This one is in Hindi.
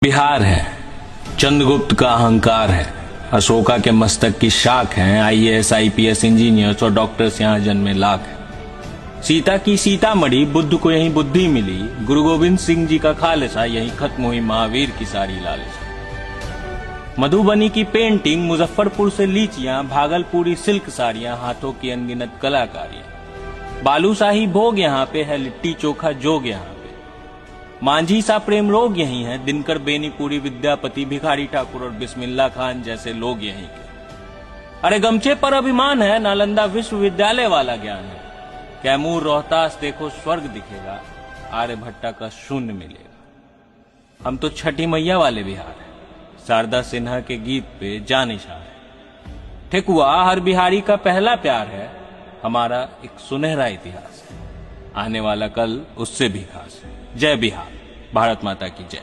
बिहार है, चंद्रगुप्त का अहंकार है, अशोका के मस्तक की शाख हैं, आईएएस आईपीएस इंजीनियर्स और डॉक्टर्स यहाँ जन्मे लाख हैं। सीता की सीतामढ़ी, बुद्ध को यहीं बुद्धि मिली, गुरु गोविंद सिंह जी का खालसा, यहीं खत्म हुई महावीर की सारी लालसा। मधुबनी की पेंटिंग, मुजफ्फरपुर से लीचियां, भागलपुरी सिल्क साड़ियां, हाथों की अनगिनत कलाकारियां। बालूशाही भोग यहाँ पे है, लिट्टी चोखा जोग यहाँ पे। मांझी सा प्रेम रोग यही है, दिनकर बेनीपुरी विद्यापति, भिखारी ठाकुर और बिस्मिल्लाह खान जैसे लोग यहीं के। अरे गमछे पर अभिमान है, नालंदा विश्वविद्यालय वाला ज्ञान है। कैमूर रोहतास देखो स्वर्ग दिखेगा, आर्यभट्टा का शून्य मिलेगा। हम तो छठी मैया वाले बिहार है, शारदा सिन्हा के गीत पे जानिशा है। ठेकुआ हर बिहारी का पहला प्यार है, हमारा एक सुनहरा इतिहास है, आने वाला कल उससे भी खास है। जय बिहार, भारत माता की जय।